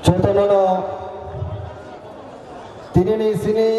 Contohnya tini ni sini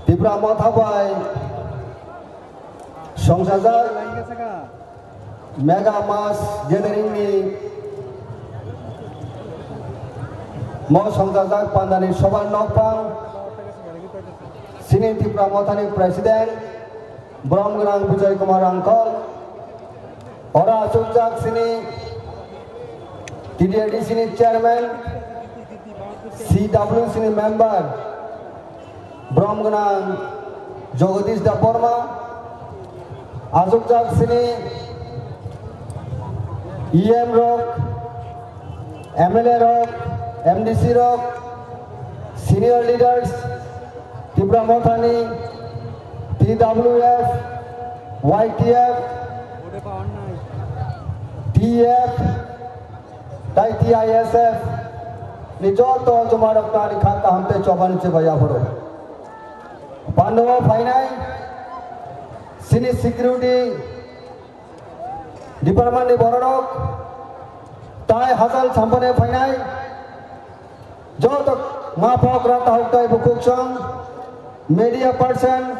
Tripura Mathabai Songsajak Mega Mass Gathering ni Mau Songsajak Pandani Soban Nopang Sini Tripura Mathani Presiden Brahmanang Vijay Kumar Angkol Ora Songsajak sini TDID sini Chairman CW sini Member Brahmanang Jagadish Daporma Azukjak sini EM Rock MLA Rock MDC Rock Senior Leaders Tripura Mathani TWF YTF TF TISF Nijoto Jumarok Tari Khaka Hamte Choban Chibayapuro Pandava Finai Sini Security Department Borok Tai Hazal Sampane Finai Joto Mapok Rata Hoktai Bukuksang Media Person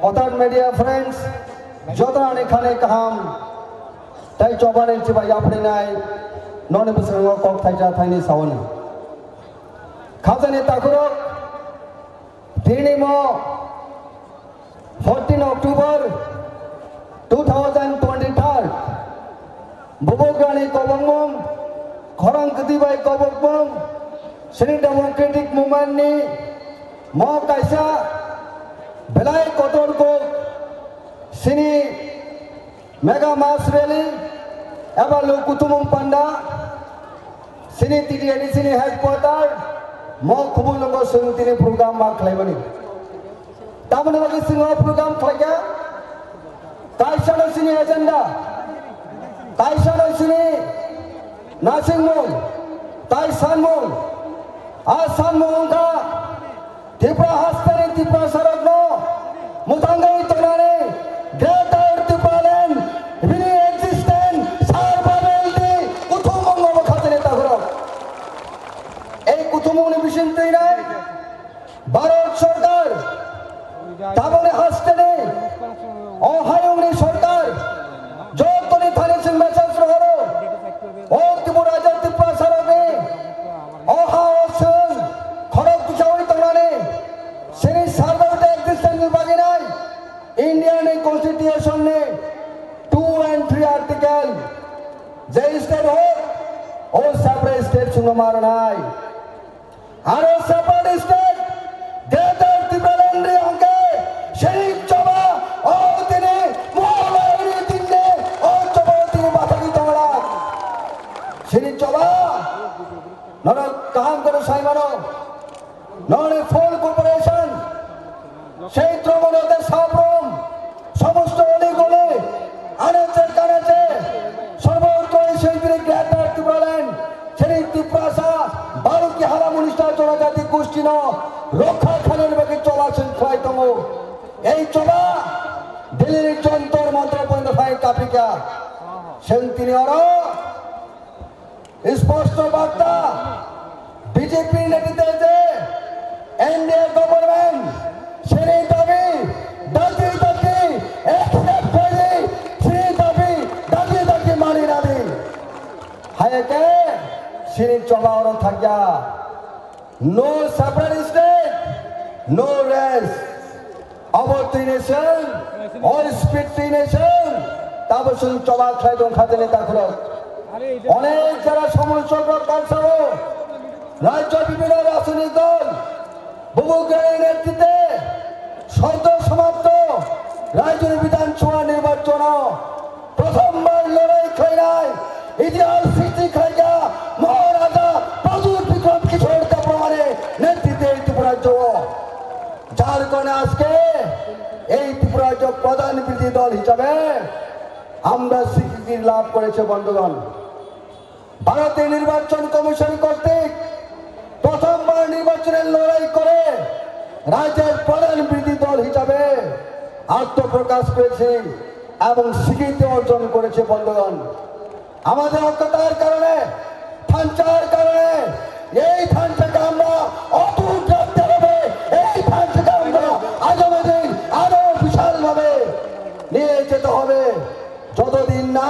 Other Media Friends Jota Nikhane Kaham Tai Choban Chibayaprinai Non Busanga Kok Thaija Thaini Sawan Khazane Takurok Dinimo 14 October 2023 Bubogani Kobongmong Khorang Ketibai Kobongmong Sini Democratic Movement ni Mo Kaisa Belai Kotor Ko Sini Mega Mass Rally Abalu Kutumong Panda Sini TDID sini headquarter Mo Kubulungo Sungtini program mak laibani Taman lagi singa program kaya Taisana sini agenda Taisana sini Nasing Mong Taisan Mong Asan Mong ka Tripura Hastani Tripura Sarakno Mutangai Tonane Greater Tripura Land Really existent Sarvabelti Kutumong Mo Khatane Takurok Ei Kutumong ni Bishin Teinai Bharat Sarkar Tabone Hastane Ohayong ni Sarkar Jotoni Thane Singh message rohoro O Tripura Raja Tripura Sarane Oha Osun Khorok Tuchawai Tonane Sini Sarvabelti existent Baginai Indian Constitution ne 2 and 3 article Jai state ho O separate state sunga maranai Aro separate state Greater Tripura Land re anke Sheikh Choba O tine Mohammadi tinne O Choba tine Bathagi Tongla Sheikh Choba Nona kaham karo saimano Nona full corporation Sheikh Tromonote Sabrom Samosto Oli Gole Anache Kanache Sarvotoi Sheikh Greater Tripura Land Sheikh Tripura Sa Baru ki hala munista Chola Jati Gustino Rokha Khaner Bagi Chola Shin Khwai Tongo Ei Chola Delhi Jantor Mantra Point Phai Kapika Shantini Oro Isposto Bakta BJP Netitete NDA government Shri Dabi Dati Dati Except Dabi Shri Dabi Dati Dati Mani Nabi Hayake Shri Chola Oro Thakya No separate state No race Our three nation All split three nation Tabasun Chola Khaidon Khatene Takurok অনেক যারা সমালোচক কালসার রাজ্য বিভিন্ন রাজনৈতিক দল বুবুগ্রামের নেতৃত্বে সদ্য সমাপ্ত রাজ্যের বিধানসভা নির্বাচন প্রথমবার লড়াই খেলায় ইতিহাস সৃষ্টি খেলা মহারাজা প্রচুর বিক্রম কিশোর প্রমাণে নেতৃত্বে ত্রিপুরা রাজ্য যার কারণে আজকে এই ত্রিপুরা রাজ্য প্রধান বিরোধী দল হিসাবে আমরা স্বীকৃতি লাভ করেছে বন্ধুগণ ভারতের নির্বাচন কমিশন কর্তৃক প্রথমবার নির্বাচনের লড়াই করে রাজ্যের প্রধান বিরোধী দল হিসাবে আত্মপ্রকাশ করেছে এবং স্বীকৃতি অর্জন করেছে বন্ধুগণ আমাদের ঐক্যতার কারণে থানচার কারণে এই থানচাকে আমরা অটুট রাখতে হবে। এই থানচাকে আমরা আগামী দিন আরো বিশালভাবে নিয়ে যেতে হবে। যতদিন না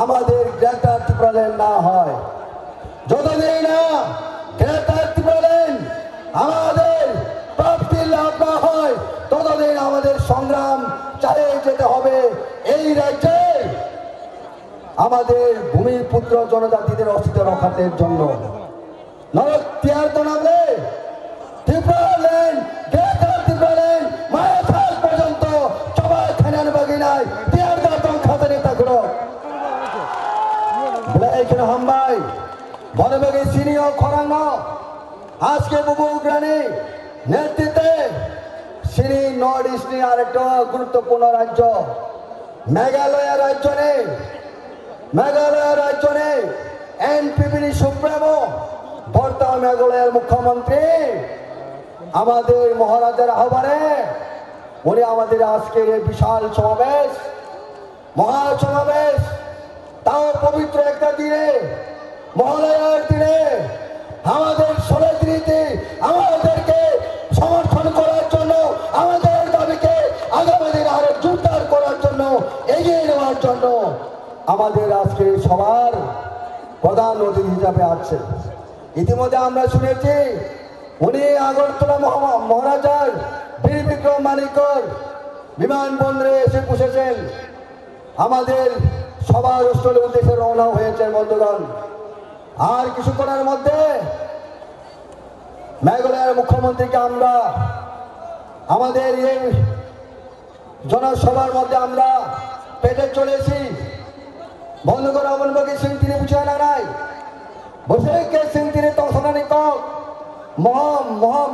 আমাদের গ্রেটার ত্রিপুরাল্যান্ড না হয়, যতদিন না গ্রেটার ত্রিপুরাল্যান্ড আমাদের প্রাপ্তির লাভ না হয়, ততদিন আমাদের সংগ্রাম চালিয়ে যেতে হবে। এই রাজ্যে আমাদের ভূমিপুত্র জনজাতিদের অস্তিত্ব রক্ষার জন্য নরক তো নামলে ত্রিপুরাল্যান্ড, গ্রেটার ত্রিপুরাল্যান্ড মায়াথাল পর্যন্ত সবাই খানান বাগি নাই তিয়ার দাঁতন খাতে নেতা করো এখানে হামবাই বনবাগি সিনিয়র খরাঙ্গ আজকে বুবুগ্রানি নেতৃত্বে সিনি নর্থ ইস্ট আরেকটা গুরুত্বপূর্ণ রাজ্য মেঘালয় রাজ্য নেই এনপিপি সুপ্রিমো বর্তমান মেঘালয়ের মুখ্যমন্ত্রী আমাদের মহারাজার আহ্বানে উনি আমাদের আজকের এই বিশাল সমাবেশ মহাসমাবেশ, তাও পবিত্র একটা দিনে মহালয়ার দিনে আমাদের সনাতনীতে আমাদেরকে সমর্থন করার জন্য, আমাদের দাবিকে আগামী দিন আরো জোরদার করার জন্য, এগিয়ে নেওয়ার জন্য আমাদের আজকে সবার প্রধান অতিথি হিসাবে আছে। ইতিমধ্যে আমরা শুনেছি উনি আগরতলা মহারাজার বীর বিক্রম মানিকর বিমানবন্দরে এসে পৌঁছেছেন। আমাদের সবার স্থলের উদ্দেশ্যে রওনা হয়েছে বন্ধুগণ। আর কিছুক্ষণের মধ্যে মেঘালয়ের মুখ্যমন্ত্রীকে আমরা আমাদের এই জনসভার মধ্যে আমরা পেটে চলেছি। বন্ধুগণ অমনবাগী সিং তিনি বুঝায় না নাই বসে কে সিং তিনি তংসনানি কক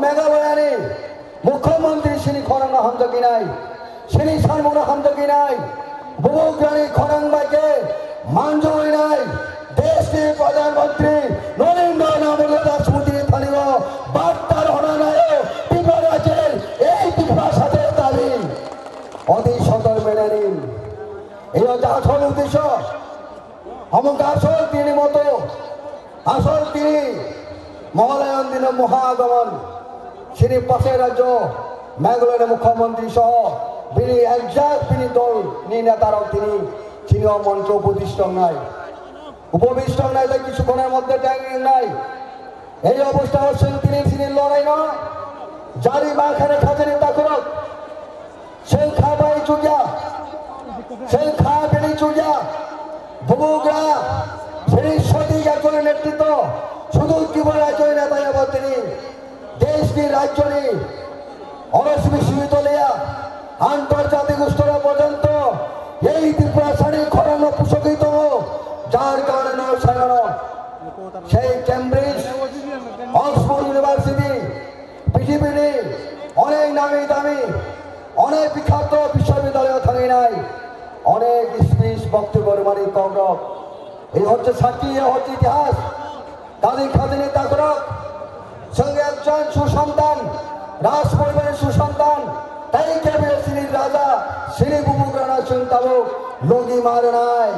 মেঘালয়ানি মুখ্যমন্ত্রী সিনি খরাঙ্গ হামজকি নাই সিনি সানমুনা হামজকি নাই বুবুগ্রানি খরাংবাইকে মানজই নাই। দেশটির প্রধানমন্ত্রী নরেন্দ্র দামোদর দাস মোদী স্থানীয় বার্তার হনানায় ত্রিপুরা রাজ্যের এই ত্রিপুরার সাথে দাবি অতি সদর মেনে নিন। এই হচ্ছে আসল উদ্দেশ্য। আমাকে আসল তিনি মতো আসল তিনি মহালয়ন দিন মহাগমন তিনি পাশের রাজ্য মেঘালয়ের মুখ্যমন্ত্রী সহ তিনি একজাক্ট তিনি দল নেতারাও তিনি মঞ্চ উপবিষ্ট নাই তাই কিছুক্ষণের মধ্যে নাই। এই অবস্থা হচ্ছেন তিনি লড়াই না জারি মাখানে খাজানি তাকুরক সেই খাবাই চুজা সেই খাবেনি চুজা বুবুগ্রা সেই সঠিক একজনের নেতৃত্ব শুধু ত্রিপুরা রাজ্যের নেতাই আবার তিনি দেশটি রাজ্য নেই অনস্বীকৃত লিয়া আন্তর্জাতিক স্তর পর্যন্ত এই ত্রিপুরা শ্রেণী খরানো পোষকিত যার কারণে সেই ক্যামব্রিজ অক্সফোর্ড ইউনিভার্সিটি পৃথিবীর অনেক নামি দামি অনেক বিখ্যাত বিশ্ববিদ্যালয় থাকে নাই অনেক স্পিচ বক্তব্য মানে কংগ্রস এই হচ্ছে সাক্ষী হচ্ছে ইতিহাস। তাদের খাদিনী তাকরক সঙ্গে একজন সুসন্তান রাজ পরিবারের সুসন্তান তাই কেবল শ্রীর রাজা শ্রী বুবুগ্রানা সিং তাবুক লগি মারে নাই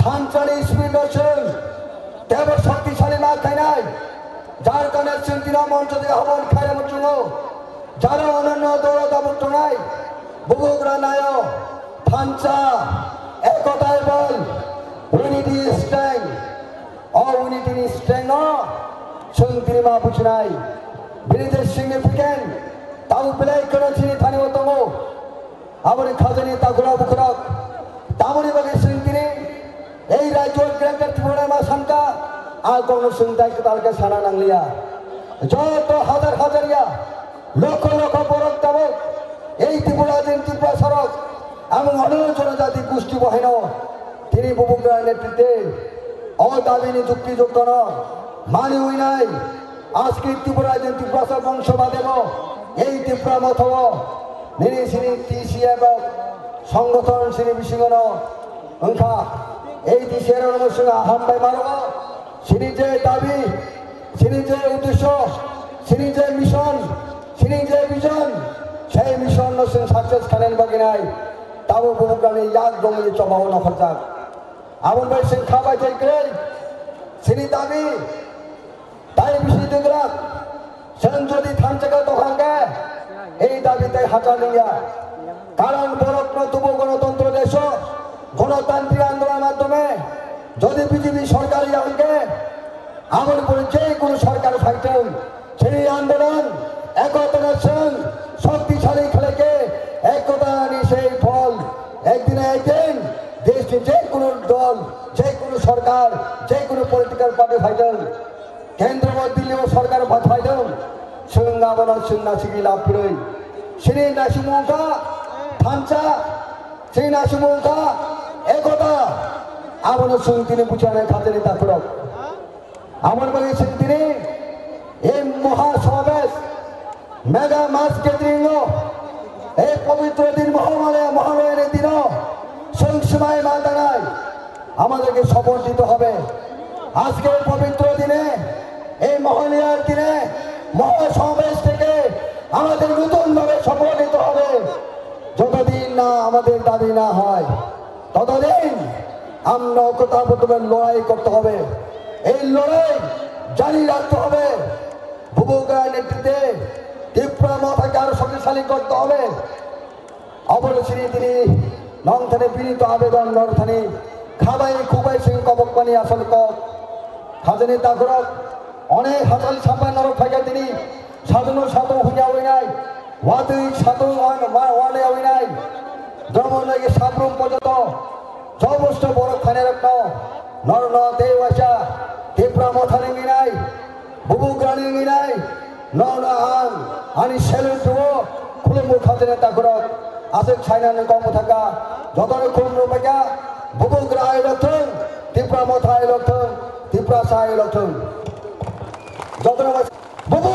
থানচানি স্পিড আছেন কেবল শক্তিশালী না খাই নাই যার কারণে চিন্তিনা মঞ্চ থেকে হবন খায় মুচুঙ্গ যারা অনন্য দৌড়াদাবুট নাই বুবুগ্রানায় থানচা একতায় বল ইউনিটি স্ট্রেং ইউনিটি স্ট্রেং সঙ্গী মা বুঝনাই বিরিদের সিগনিফিকেন্ট তাও প্লাই করেছি থানি অতম আবার খাজানি তাগুলা বুকরক তামনি বাগে সিংতিনি এই রাজ্যের গ্রেটার ত্রিপুরা মা সামকা আর কোন সিংতাই তালকে সানা নাংলিয়া যত হাজার হাজারিয়া লক্ষ লক্ষ বরক তাবক এই ত্রিপুরা দিন ত্রিপুরা সড়ক এবং অন্য জনজাতি গোষ্ঠী বাহিনী তিনি বুবুগ্রার নেতৃত্বে অদাবিনী যুক্তিযুক্ত ন মানি হই নাই আজকে ত্রিপুরা দিন ত্রিপুরা বংশবাদেব এই ত্রিপুরা মথব নিরি শ্রী টিসি এবং সংগঠন শ্রী বিশিগণ অংখা এই টিসির অনুসঙ্গে হামবাই মারব শ্রী যে দাবি শ্রী যে উদ্দেশ্য শ্রী যে মিশন শ্রী যে ভিজন সেই মিশন সাকসেস খানেন বাকি নাই তাও বুবুগ্রানি ইয়াদ দমনি চবাও নফরজাক আবুল ভাই সিং খাবাই চাইকে sini dabi tai bisi degerak sen jodi thanjaga dohange ei dabiতে হাঁটালিয়া কারণ বরত্ন তবু গণতন্ত্র দেশ গণতান্ত্রিক আন্দোলনের মাধ্যমে যদি বিজেপি সরকারি আঙ্গে আমল করে যে কোনো সরকার ফাইটেন সেই আন্দোলন একতার সঙ্গে শক্তিশালী খেলেকে একতা আনি সেই ফল একদিন একদিন দেশে যে কোনো দল যে কোনো সরকার যে কোনো পলিটিক্যাল পার্টি ফাইটেন কেন্দ্র ও দিল্লি ও সরকার ফাইটেন সঙ্গাবনা সন্ন্যাসী লাভ করে সেই নাসিমুখা থানচা সেই নাসিমুখা একতা আমার সঙ্গে তিনি বুঝানে খাতে তা করক আমার বলেছেন তিনি এই মহাসমাবেশ মেগা মাস গ্যাদারিং এই পবিত্র দিন মহালয়ের দিন সংসময় মাদানায় আমাদেরকে শপথ দিতে হবে আজকের পবিত্র দিনে এই মহালয়ার দিনে মহাসমাবেশ থেকে আমাদের নতুনভাবে শপথ নিতে হবে যতদিন না আমাদের দাবি না হয় ততদিন আমরা ঐক্যবদ্ধভাবে লড়াই করতে হবে এই লড়াই জারি রাখতে হবে ভুবগার নেতৃত্বে ত্রিপুরা মাথাকে আরো শক্তিশালী করতে হবে অবশ্যই তিনি নংথানে বিনীত আবেদন নরথানি খাবাই খুবাই সিং কবক পানি আসল কক খাজানি তাগরক অনেক হাজার ছাপা নরক থাকে তিনি সাধন সাধু হুঁজা হই নাই ওয়াদুই সাধু ওয়ানে হই নাই যেমন লাগে সাবরুম পর্যন্ত সমস্ত বড় খানে রত্ন নর দেওয়াশা ত্রিপুরা মাথানে নাই বুবু গ্রানি নাই নওনা আন আনি সেলুন দেবো খুলে মুখ খাজানি তাগরক আসে ছাইনানে কম থাকা যতনে খুব রূপেকা বুবু গ্রায় লক্ষণ ত্রিপুরা মাথায় লক্ষণ ত্রিপুরা সায় লক্ষণ যতনে বুবু